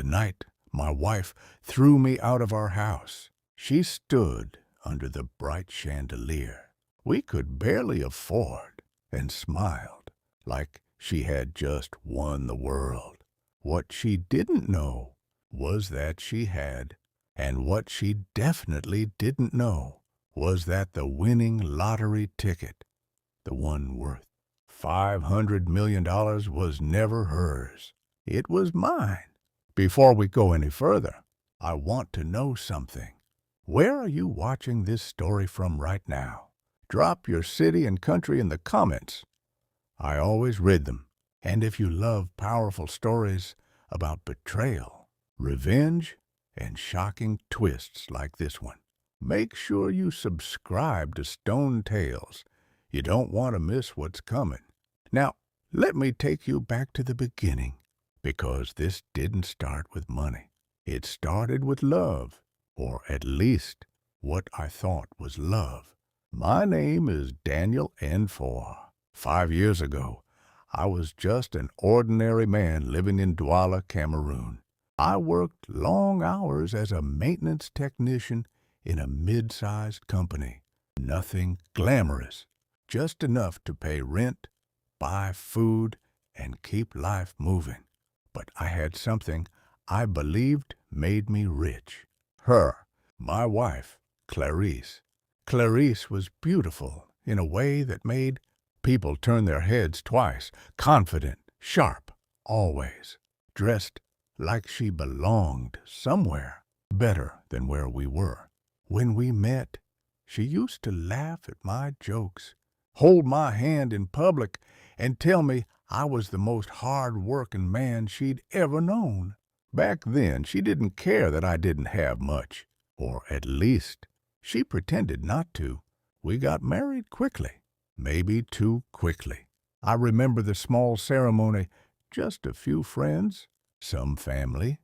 night my wife threw me out of our house. She stood under the bright chandelier we could barely afford and smiled like she had just won the world. What she didn't know was that she had, and what she definitely didn't know was that the winning lottery ticket, the one worth $500 million, was never hers. It was mine. Before we go any further, I want to know something. Where are you watching this story from right now? Drop your city and country in the comments. I always read them. And if you love powerful stories about betrayal, revenge, and shocking twists like this one, make sure you subscribe to Stone Tales. You don't want to miss what's coming. Now, let me take you back to the beginning, because this didn't start with money. It started with love, or at least what I thought was love. My name is Daniel N4. 5 years ago, I was just an ordinary man living in Douala, Cameroon. I worked long hours as a maintenance technician in a mid-sized company. Nothing glamorous, just enough to pay rent, buy food, and keep life moving. But I had something I believed made me rich. Her, my wife, Clarice. Clarice was beautiful in a way that made people turn their heads twice, confident, sharp, always, dressed like she belonged somewhere better than where we were. When we met, she used to laugh at my jokes, hold my hand in public, and tell me I was the most hard-working man she'd ever known. Back then, she didn't care that I didn't have much, or at least she pretended not to. We got married quickly, maybe too quickly. I remember the small ceremony, just a few friends, some family,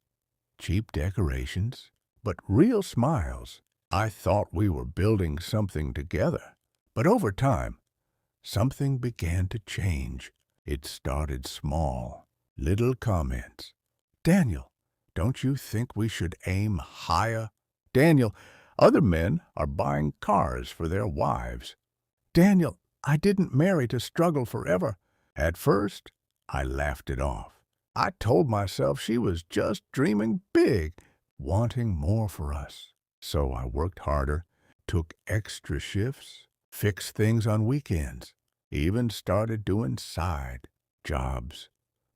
cheap decorations, but real smiles. I thought we were building something together. But over time, something began to change. It started small, little comments. "Daniel, don't you think we should aim higher?" "Daniel, other men are buying cars for their wives." "Daniel, I didn't marry to struggle forever." At first, I laughed it off. I told myself she was just dreaming big, wanting more for us. So I worked harder, took extra shifts, fixed things on weekends, even started doing side jobs,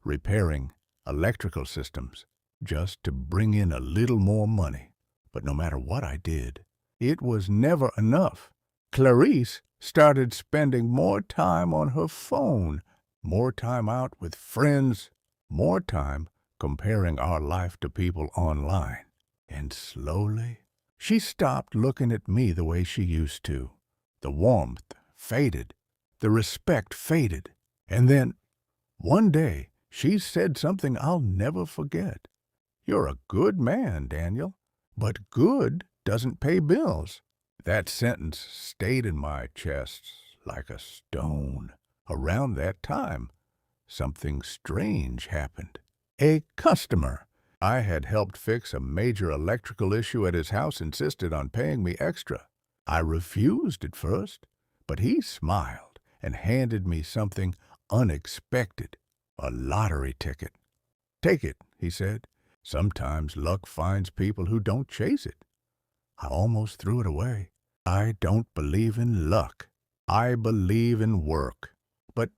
repairing electrical systems, just to bring in a little more money. But no matter what I did, it was never enough. Clarice started spending more time on her phone, more time out with friends, more time comparing our life to people online. And slowly, she stopped looking at me the way she used to. The warmth faded. The respect faded. And then, one day, she said something I'll never forget. "You're a good man, Daniel, but good doesn't pay bills." That sentence stayed in my chest like a stone. Around that time, something strange happened. A customer I had helped fix a major electrical issue at his house insisted on paying me extra. I refused at first, but he smiled and handed me something unexpected, a lottery ticket. "Take it," he said. "Sometimes luck finds people who don't chase it." I almost threw it away. I don't believe in luck. I believe in work. But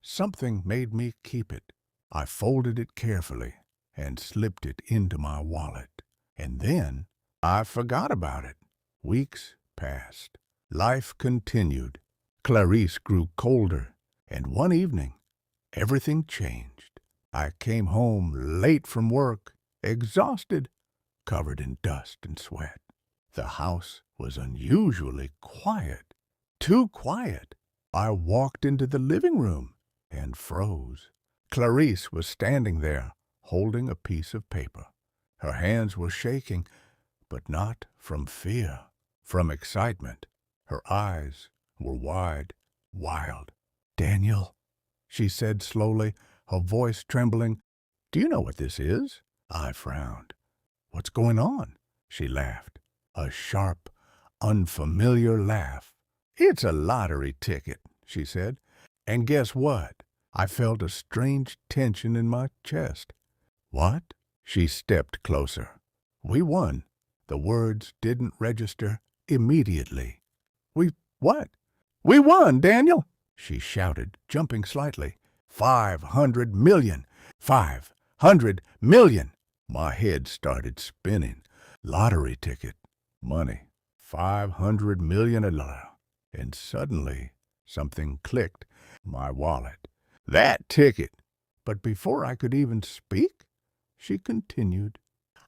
something made me keep it. I folded it carefully and slipped it into my wallet. And then I forgot about it. Weeks passed. Life continued. Clarice grew colder, and one evening, everything changed. I came home late from work, exhausted, covered in dust and sweat. The house was unusually quiet, too quiet. I walked into the living room and froze. Clarice was standing there, holding a piece of paper. Her hands were shaking, but not from fear, from excitement. Her eyes were wide, wild. "Daniel," she said slowly, her voice trembling, "do you know what this is?" I frowned. What's going on? She laughed. A sharp, unfamiliar laugh. It's a lottery ticket, she said. And guess what? I felt a strange tension in my chest. What? She stepped closer. We won. The words didn't register immediately. We what? We won, Daniel, she shouted, jumping slightly. 500 million. 500 million. My head started spinning. Lottery ticket. Money. 500 million. And suddenly, something clicked. My wallet. That ticket. But before I could even speak, she continued.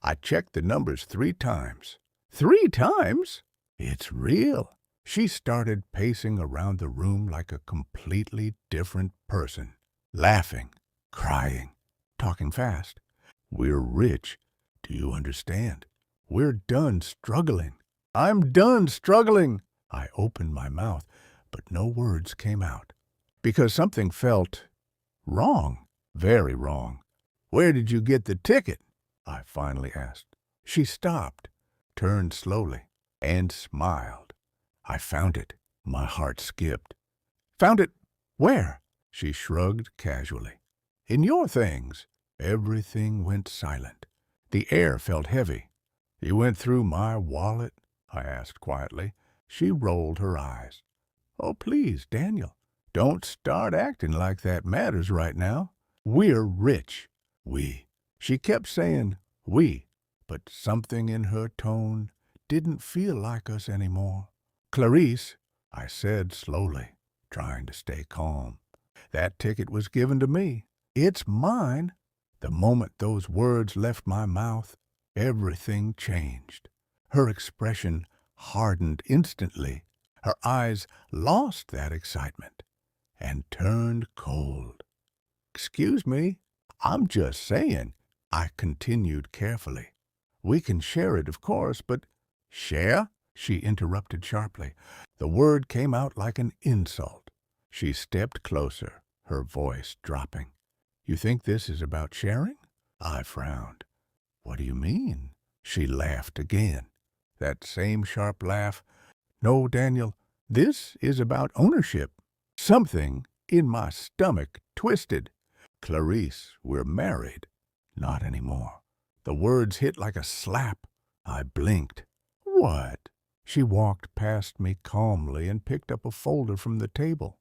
I checked the numbers 3 times. 3 times? It's real. She started pacing around the room like a completely different person, laughing, crying, talking fast. We're rich. Do you understand? We're done struggling. I'm done struggling. I opened my mouth, but no words came out, because something felt wrong, very wrong. Where did you get the ticket? I finally asked. She stopped, turned slowly, and smiled. I found it. My heart skipped. Found it where? She shrugged casually. In your things. Everything went silent. The air felt heavy. You went through my wallet? I asked quietly. She rolled her eyes. Oh, please, Daniel, don't start acting like that matters right now. We're rich. We. She kept saying we, but something in her tone didn't feel like us anymore. Clarice, I said slowly, trying to stay calm. That ticket was given to me. It's mine. The moment those words left my mouth, everything changed. Her expression hardened instantly. Her eyes lost that excitement and turned cold. Excuse me, I'm just saying, I continued carefully. We can share it, of course, but share? She interrupted sharply. The word came out like an insult. She stepped closer, her voice dropping. You think this is about sharing? I frowned. What do you mean? She laughed again. That same sharp laugh. No, Daniel, this is about ownership. Something in my stomach twisted. Clarice, we're married. Not anymore. The words hit like a slap. I blinked. What? She walked past me calmly and picked up a folder from the table.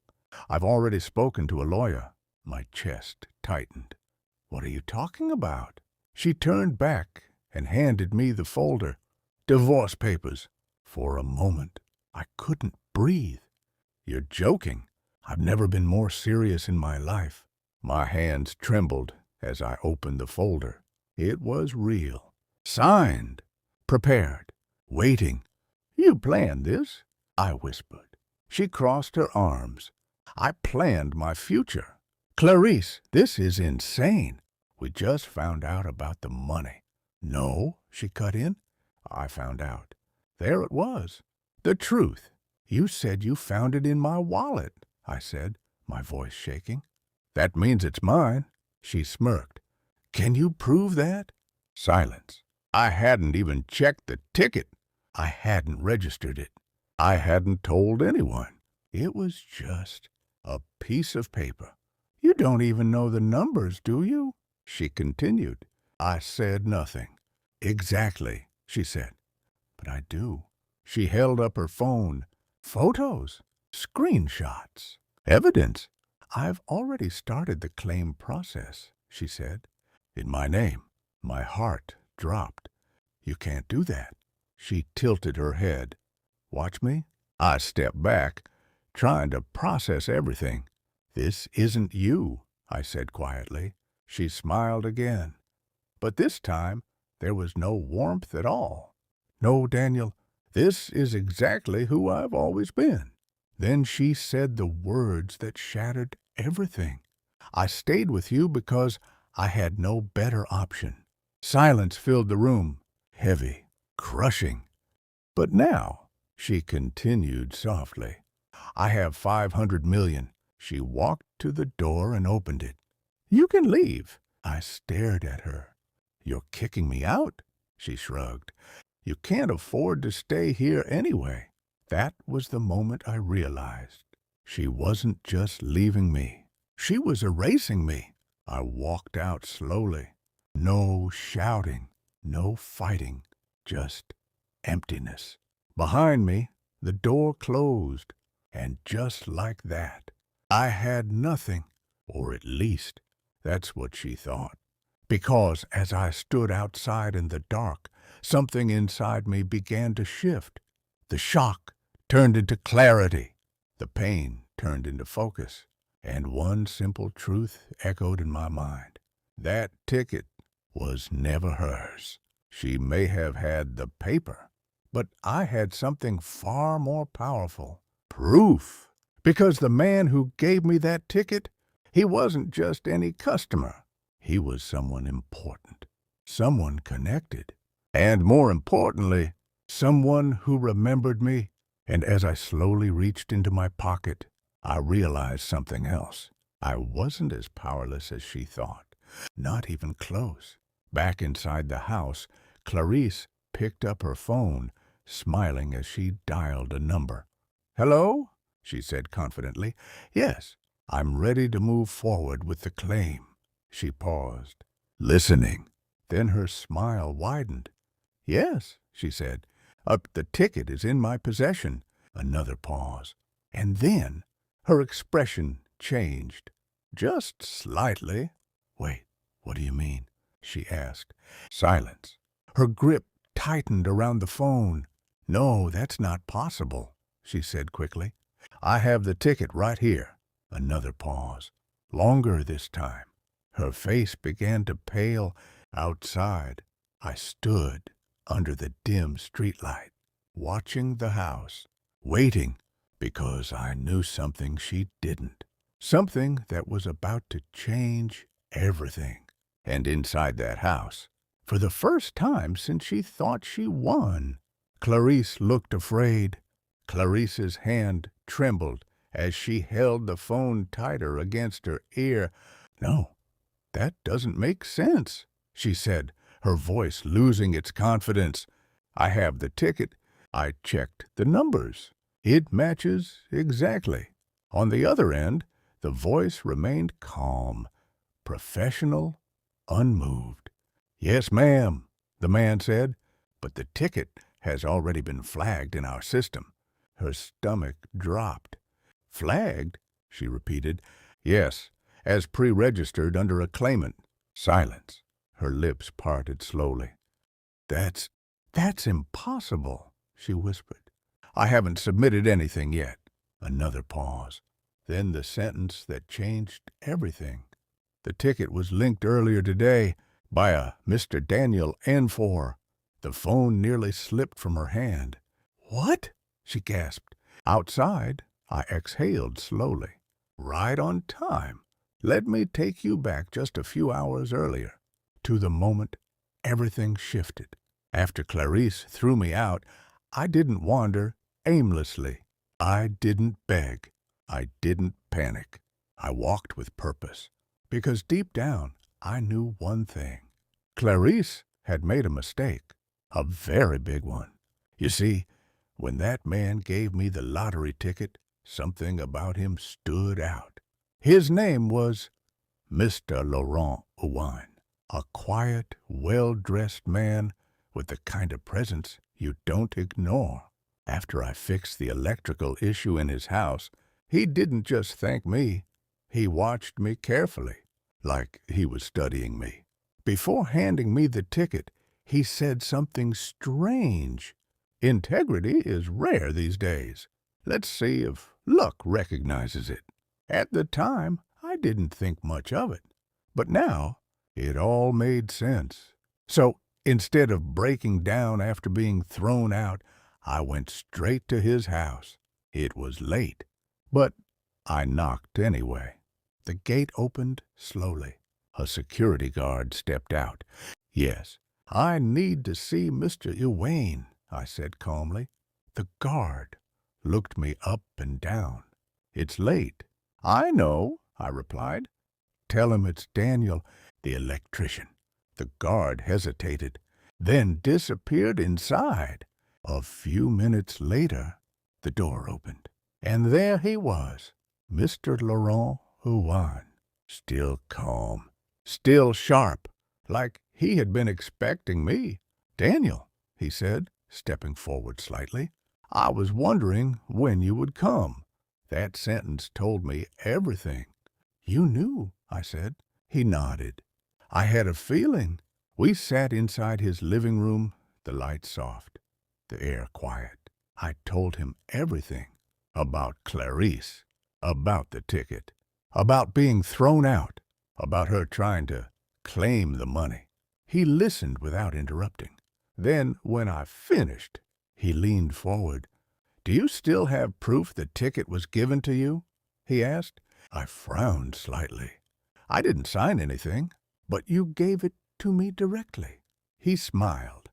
I've already spoken to a lawyer. My chest tightened. What are you talking about? She turned back and handed me the folder. Divorce papers. For a moment, I couldn't breathe. You're joking. I've never been more serious in my life. My hands trembled as I opened the folder. It was real. Signed. Prepared. Waiting. You planned this? I whispered. She crossed her arms. I planned my future. Clarice, this is insane. We just found out about the money. No, she cut in. I found out. There it was. The truth. You said you found it in my wallet, I said, my voice shaking. That means it's mine. She smirked. Can you prove that? Silence. I hadn't even checked the ticket. I hadn't registered it. I hadn't told anyone. It was just a piece of paper. You don't even know the numbers, do you? She continued. I said nothing. Exactly, she said. But I do. She held up her phone. Photos. Screenshots. Evidence. I've already started the claim process, she said. In my name. My heart dropped. You can't do that. She tilted her head. Watch me. I stepped back, trying to process everything. This isn't you, I said quietly. She smiled again. But this time, there was no warmth at all. No, Daniel, this is exactly who I've always been. Then she said the words that shattered everything. I stayed with you because I had no better option. Silence filled the room, heavy, crushing. But now, she continued softly, I have 500 million. She walked to the door and opened it. You can leave. I stared at her. "You're kicking me out?" She shrugged. "You can't afford to stay here anyway." That was the moment I realized she wasn't just leaving me. She was erasing me. I walked out slowly. No shouting, no fighting, just emptiness. Behind me, the door closed, and just like that, I had nothing, or at least that's what she thought. Because as I stood outside in the dark, something inside me began to shift. The shock turned into clarity. The pain turned into focus. And one simple truth echoed in my mind. That ticket was never hers. She may have had the paper, but I had something far more powerful. Proof. Because the man who gave me that ticket, he wasn't just any customer. He was someone important, someone connected, and more importantly, someone who remembered me. And as I slowly reached into my pocket, I realized something else. I wasn't as powerless as she thought, not even close. Back inside the house, Clarice picked up her phone, smiling as she dialed a number. "Hello?" she said confidently. "Yes, I'm ready to move forward with the claim." She paused, listening. Then her smile widened. "Yes," she said, "the ticket is in my possession." Another pause. And then her expression changed, just slightly. "Wait, what do you mean?" she asked. Silence. Her grip tightened around the phone. "No, that's not possible," she said quickly. "I have the ticket right here." Another pause. Longer this time. Her face began to pale. Outside, I stood under the dim streetlight, watching the house, waiting, because I knew something she didn't. Something that was about to change everything. And inside that house, for the first time since she thought she won, Clarice looked afraid. Clarice's hand trembled as she held the phone tighter against her ear. "No, that doesn't make sense," she said, her voice losing its confidence. "I have the ticket. I checked the numbers. It matches exactly." On the other end, the voice remained calm, professional, unmoved. "Yes, ma'am," the man said, "but the ticket has already been flagged in our system." Her stomach dropped. "Flagged?" she repeated. "Yes, as pre-registered under a claimant." Silence. Her lips parted slowly. That's impossible," she whispered. "I haven't submitted anything yet." Another pause. Then the sentence that changed everything. "The ticket was linked earlier today by a Mr. Daniel N4." The phone nearly slipped from her hand. "What?" she gasped. Outside, I exhaled slowly. "Right on time. Let me take you back just a few hours earlier, to the moment everything shifted. After Clarice threw me out, I didn't wander aimlessly. I didn't beg. I didn't panic. I walked with purpose. Because deep down, I knew one thing. Clarice had made a mistake. A very big one. You see, when that man gave me the lottery ticket, something about him stood out. His name was Mr. Laurent Owen. A quiet, well-dressed man with the kind of presence you don't ignore. After I fixed the electrical issue in his house, he didn't just thank me. He watched me carefully, like he was studying me. Before handing me the ticket, he said something strange. Integrity is rare these days. Let's see if luck recognizes it. At the time, I didn't think much of it. But now, it all made sense. So, instead of breaking down after being thrown out, I went straight to his house. It was late, but I knocked anyway. The gate opened slowly. A security guard stepped out. "Yes, I need to see Mr. Ewain," I said calmly. The guard looked me up and down. "It's late." "I know," I replied. "Tell him it's Daniel, the electrician." The guard hesitated, then disappeared inside. A few minutes later, the door opened, and there he was, Mr. Laurent Huan, still calm, still sharp, like he had been expecting me. "Daniel," he said, stepping forward slightly, "I was wondering when you would come." That sentence told me everything. "You knew," I said. He nodded. "I had a feeling." We sat inside his living room, the lights soft, the air quiet. I told him everything about Clarice, about the ticket, about being thrown out, about her trying to claim the money. He listened without interrupting. Then, when I finished, he leaned forward. "Do you still have proof the ticket was given to you?" he asked. I frowned slightly. "I didn't sign anything, but you gave it to me directly." He smiled.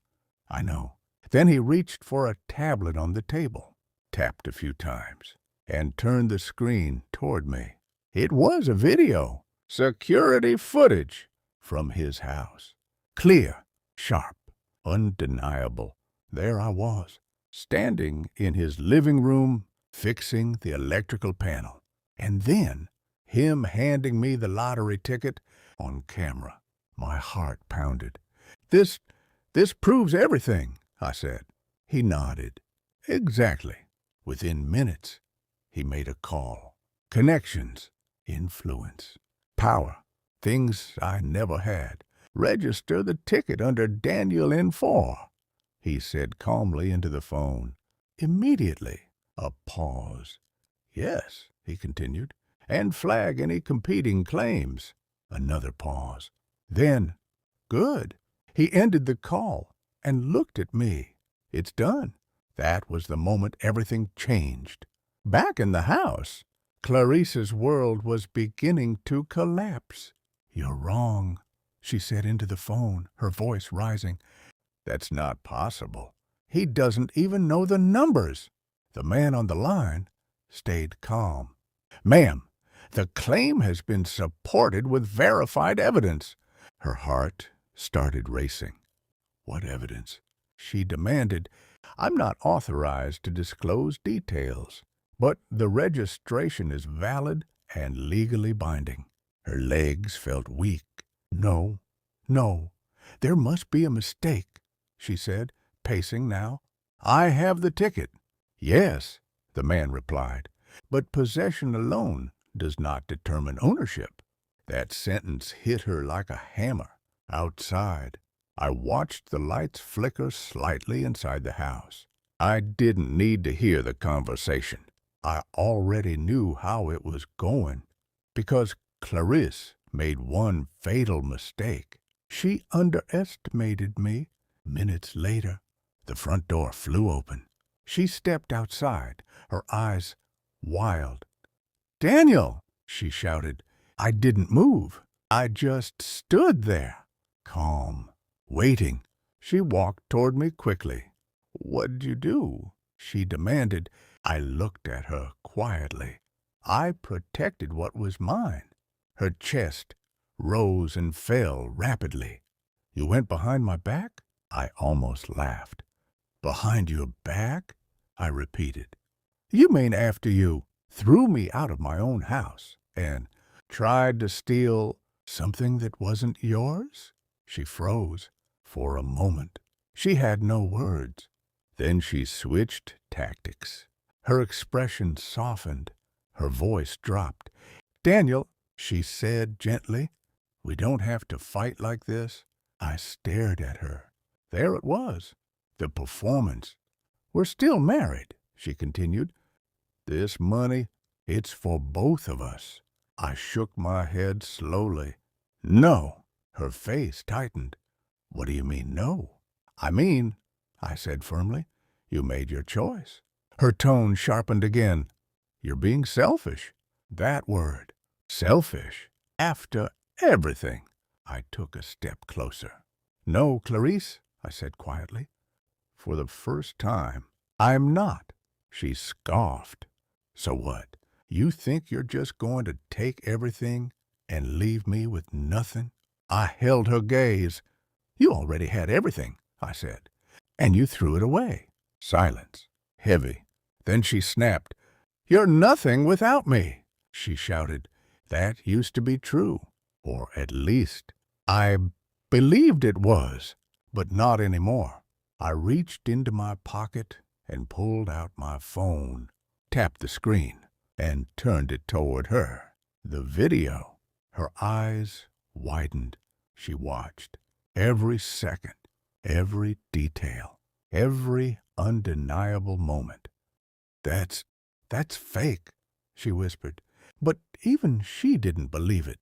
"I know." Then he reached for a tablet on the table, tapped a few times, and turned the screen toward me. It was a video, security footage from his house. Clear, sharp, undeniable. There I was, standing in his living room, fixing the electrical panel. And then, him handing me the lottery ticket on camera. My heart pounded. This proves everything," I said. He nodded. "Exactly." Within minutes, he made a call. Connections, influence, power, things I never had. "Register the ticket under Daniel N4," he said calmly into the phone. Immediately, a pause. "Yes," he continued, "and flag any competing claims." Another pause. Then, "Good." He ended the call and looked at me. "It's done." That was the moment everything changed. Back in the house, Clarice's world was beginning to collapse. "You're wrong," she said into the phone, her voice rising. "That's not possible. He doesn't even know the numbers." The man on the line stayed calm. "Ma'am, the claim has been supported with verified evidence." Her heart started racing. "What evidence?" she demanded. "I'm not authorized to disclose details, but the registration is valid and legally binding." Her legs felt weak. "No, no, there must be a mistake," she said, pacing now. "I have the ticket." "Yes," the man replied, "but possession alone does not determine ownership." That sentence hit her like a hammer. Outside, I watched the lights flicker slightly inside the house. I didn't need to hear the conversation. I already knew how it was going, because Clarice made one fatal mistake. She underestimated me. Minutes later, the front door flew open. She stepped outside, her eyes wild. "Daniel!" she shouted. I didn't move. I just stood there, calm, waiting. She walked toward me quickly. "What'd you do?" she demanded. I looked at her quietly. I protected what was mine. Her chest rose and fell rapidly. "You went behind my back?" I almost laughed. "Behind your back?" I repeated. "You mean after you threw me out of my own house and tried to steal something that wasn't yours?" She froze for a moment. She had no words. Then she switched tactics. Her expression softened. Her voice dropped. "Daniel," she said gently, "we don't have to fight like this." I stared at her. There it was, the performance. "We're still married," she continued. "This money, it's for both of us." I shook my head slowly. "No." Her face tightened. "What do you mean, no?" "I mean," I said firmly, "you made your choice." Her tone sharpened again. "You're being selfish." That word, selfish, after everything. I took a step closer. "No, Clarice," I said quietly. "For the first time, I'm not." She scoffed. "So what? You think you're just going to take everything and leave me with nothing?" I held her gaze. You already had everything, I said, and you threw it away. Silence. Heavy. Then she snapped. You're nothing without me, she shouted. That used to be true, or at least I believed it was, but not anymore. I reached into my pocket and pulled out my phone, tapped the screen, and turned it toward her. The video. Her eyes widened. She watched. Every second, every detail, every undeniable moment. That's fake, she whispered. But even she didn't believe it.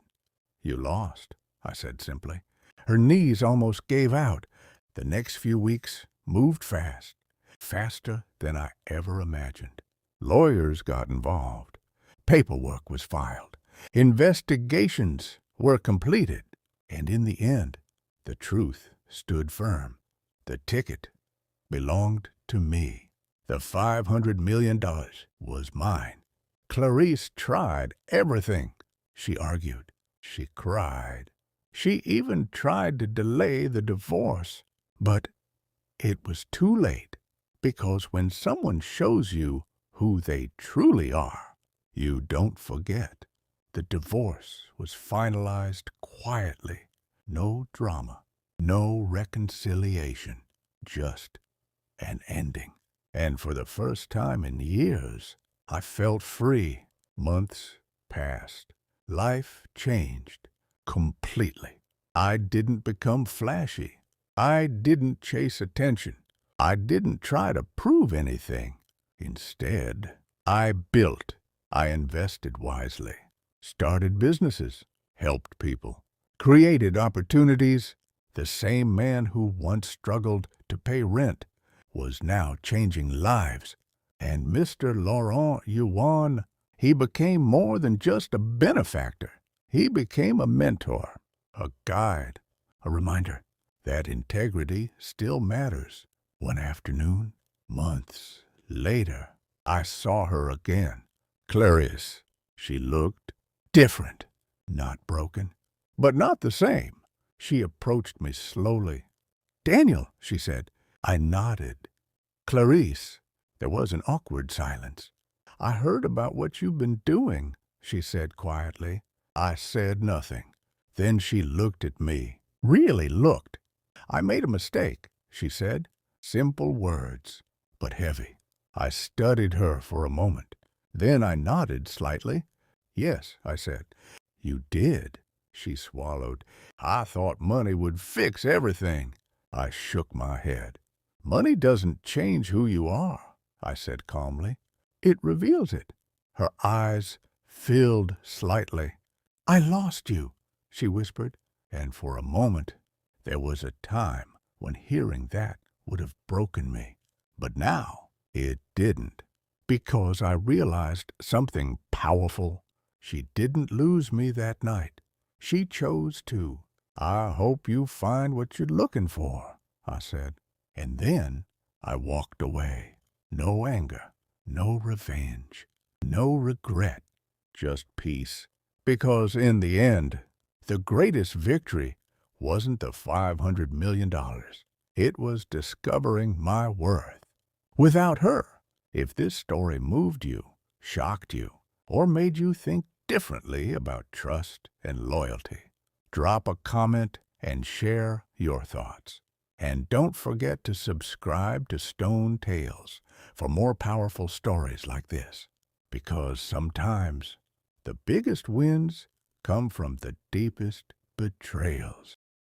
You lost, I said simply. Her knees almost gave out. The next few weeks moved fast, faster than I ever imagined. Lawyers got involved. Paperwork was filed. Investigations were completed. And in the end, the truth stood firm. The ticket belonged to me. The $500 million was mine. Clarice tried everything, she argued. She cried. She even tried to delay the divorce. But it was too late, because when someone shows you who they truly are, you don't forget. The divorce was finalized quietly. No drama, no reconciliation, just an ending. And for the first time in years, I felt free. Months passed. Life changed completely. I didn't become flashy. I didn't chase attention. I didn't try to prove anything. Instead, I built. I invested wisely. Started businesses. Helped people. Created opportunities. The same man who once struggled to pay rent was now changing lives. And Mr. Laurent Yuan, he became more than just a benefactor. He became a mentor, a guide, a reminder that integrity still matters. One afternoon, months later, I saw her again. Clarice. She looked different, not broken, but not the same. She approached me slowly. Daniel, she said. I nodded. Clarice. There was an awkward silence. I heard about what you've been doing, she said quietly. I said nothing. Then she looked at me. Really looked. I made a mistake, she said. Simple words, but heavy. I studied her for a moment. Then I nodded slightly. Yes, I said. You did, she swallowed. I thought money would fix everything. I shook my head. Money doesn't change who you are, I said calmly. It reveals it. Her eyes filled slightly. I lost you, she whispered, and for a moment there was a time when hearing that would have broken me. But now it didn't, because I realized something powerful. She didn't lose me that night. She chose to. I hope you find what you're looking for, I said. And then I walked away. No anger, no revenge, no regret, just peace. Because in the end, the greatest victory wasn't the $500 million. It was discovering my worth. Without her, if this story moved you, shocked you, or made you think differently about trust and loyalty, drop a comment and share your thoughts. And don't forget to subscribe to Stone Tales for more powerful stories like this. Because sometimes the biggest wins come from the deepest betrayals.